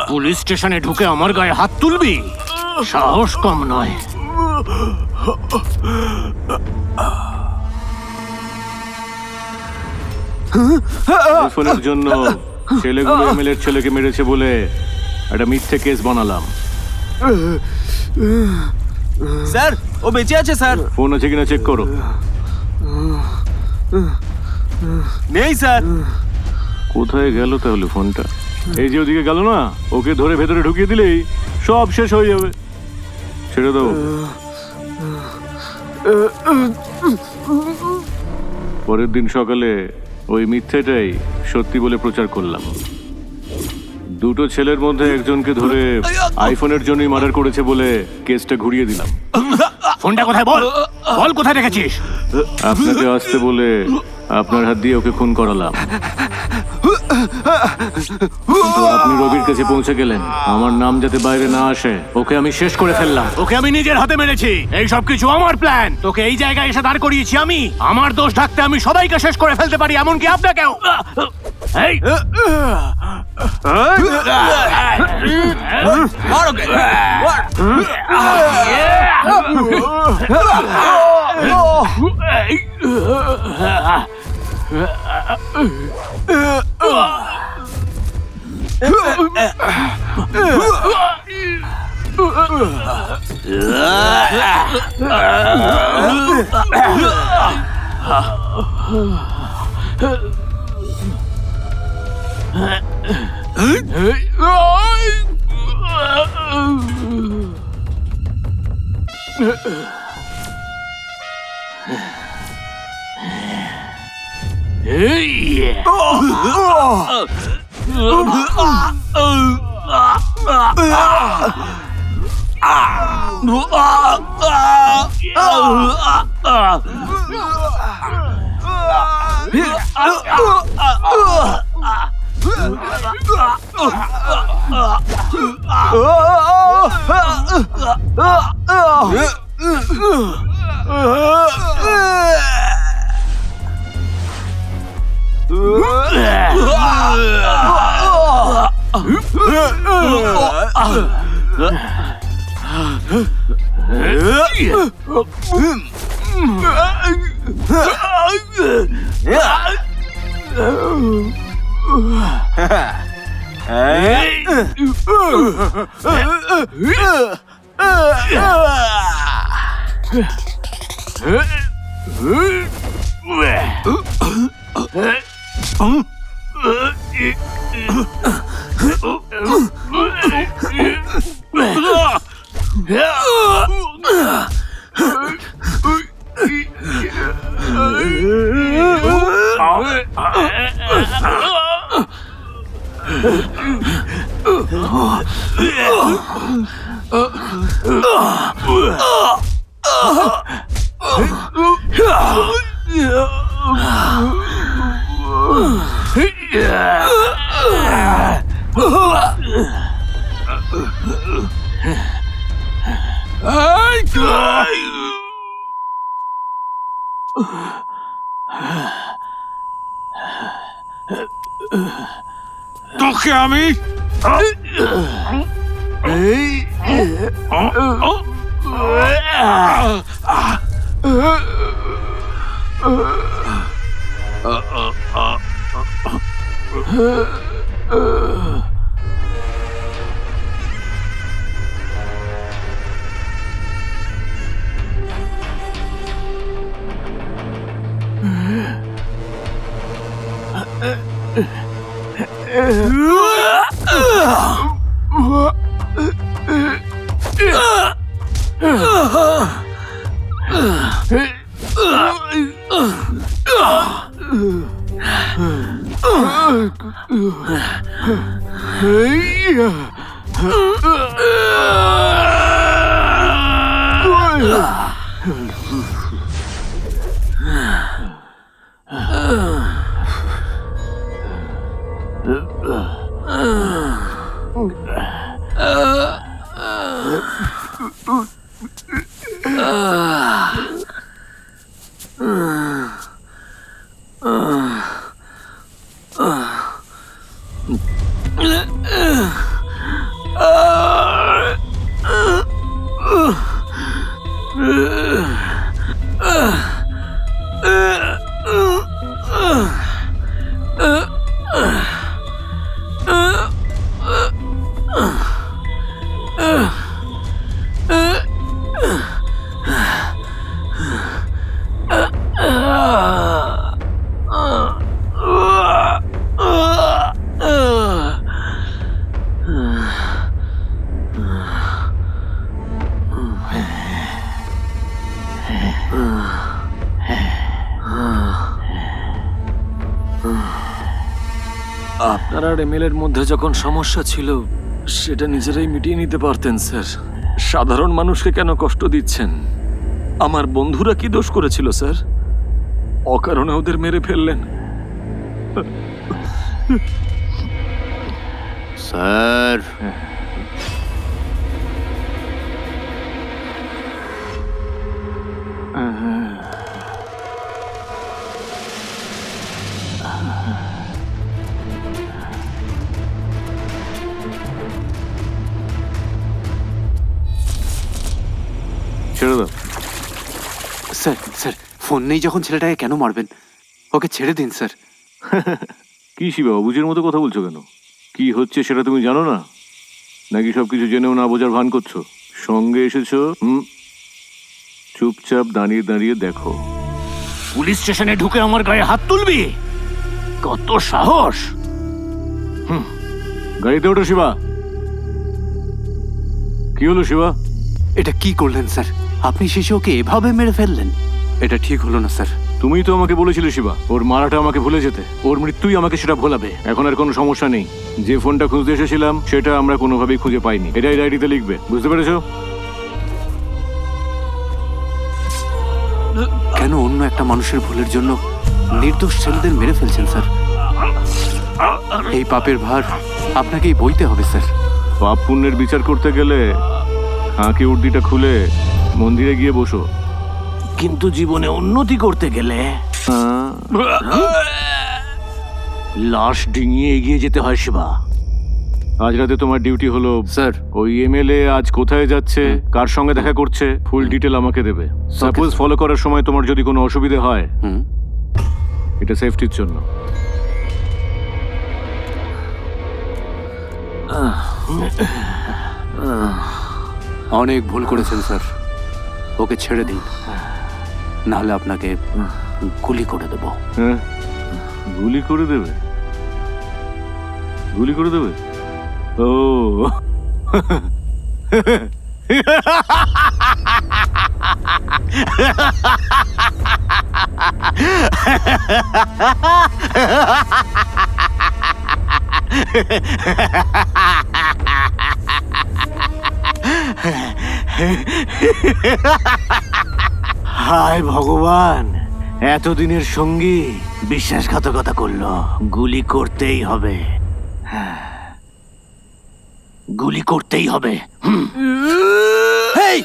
Police স্টেশনে ঢুকে আমার গায়ে হাত তুলবি? সাহস কম নয়। ফোনের জন্য ছেলেগুলো এমএলএর ছেলেকে মেরেছে বলে একটা মিথ্যে কেস বানালাম। স্যার ও বেঁচে আছে স্যার। ফোন আছে কিনা চেক করো। নেই স্যার। কোথায় গেল তাহলে ফোনটা? এই যে ওদিকে গেল না, ওকে ধরে ভেতরে ঢুকিয়ে দিলেই সব শেষ হয়ে যাবে। ছেড়ে দাও। পরের দিন সকালে ওই মিথ্যেটাই সত্যি বলে প্রচার করলাম। দুটো ছেলের মধ্যে একজনকে ধরে আইফোনের জন্যই মার্ডার করেছে বলে কেসটা ঘুরিয়ে দিলাম। ফোনটা কোথায় বল, বল কোথায় রেখেছিস? আপনাকে আসতে বলে আপনার হাত দিয়ে ওকে খুন করালাম। কিন্তু আপনি রবির কাছে পৌঁছে গেলেন। আমার নাম যাতে বাইরে না আসে ওকে আমি শেষ করে ফেললাম। ওকে আমি নিজের হাতে মেরেছি। এই সব কিছু আমার প্ল্যান। তোকে এই জায়গায় এসে দাঁড় করিয়েছি আমি। আমার দোষ ঢাকতে আমি সবাইকে শেষ করে ফেলতে পারি, এমনকি আপনাকেও। এই তোকে আমি আপনার আর এমএলএর মধ্যে যখন সমস্যা ছিল সেটা নিজেরাই মিটিয়ে নিতে পারতেন স্যার। সাধারণ মানুষকে কেন কষ্ট দিচ্ছেন? আমার বন্ধুরা কি দোষ করেছিল স্যার? অকারণে ওদের মেরে ফেললেন। স্যার, ছেড়ে দাও। স্যার স্যার, ফোন নেই যখন ছেলেটাকে কেন মারবেন? ওকে ছেড়ে দিন স্যার। কি শিবা, অবুঝের মতো কথা বলছো কেন? কি হচ্ছে সেটা তুমি জানো না? নাকি সবকিছু জেনেও না বোঝার ভান করছো? সঙ্গে এসেছো, চুপচাপ দাঁড়িয়ে দাঁড়িয়ে দেখো। পুলিশ স্টেশনে ঢুকে আমার গায়ে হাত তুলবি? কত সাহস! গাড়িতে ওঠো শিবা। কি হলো শিবা? এটা কি করলেন স্যার? আপনি শেষে ওকে এভাবে মেরে ফেললেন? এটা ঠিক হলো না স্যার। তুমিই তো আমাকে বলেছিলে শিবা, ওর মারাটা আমাকে ভুলে যেতে। ওর মৃত্যুই আমাকে সেটা ভোলাবে। এখন আর কোনো সমস্যা নেই। যে ফোনটা খুঁজতে এসেছিলাম সেটা আমরা কোনোভাবেই খুঁজে পাইনি। এটাই ডায়েরিতে লিখবে, বুঝতে পেরেছো? কেন অন্য একটা মানুষের ভুলের জন্য নির্দোষ ছেলেদের মেরে ফেলছেন স্যার? এই পাপের ভার আপনাকেই বইতে হবে স্যার। পাপ পুণ্যের বিচার করতে গেলে হাঁকে উর্দিটা খুলে মন্দিরে গিয়ে বসো। কিন্তু জীবনে উন্নতি করতে গেলে লাশ ডিঙিয়ে এগিয়ে যেতে হয় শিবা। আজ রাতে তোমার ডিউটি হলো স্যার। ওই এমএলএ আজ কোথায় যাচ্ছে, কার সঙ্গে দেখা করছে, ফুল ডিটেল আমাকে দেবে। সাপোজ ফলো করার সময় তোমার যদি কোনো অসুবিধা হয়, হুম। এটা সেফটির জন্য। অনেক ভুল করেছেন স্যার, ওকে ছেড়ে দিন, নাহলে আপনাকে গুলি করে দেব। হ্যাঁ, গুলি করে দেবে? গুলি করে দেবে? ও হায় ভগবান, এতদিনের সঙ্গী বিশ্বাসঘাতকতা করলো। গুলি করতেই হবে, গুলি করতেই হবে। হেই!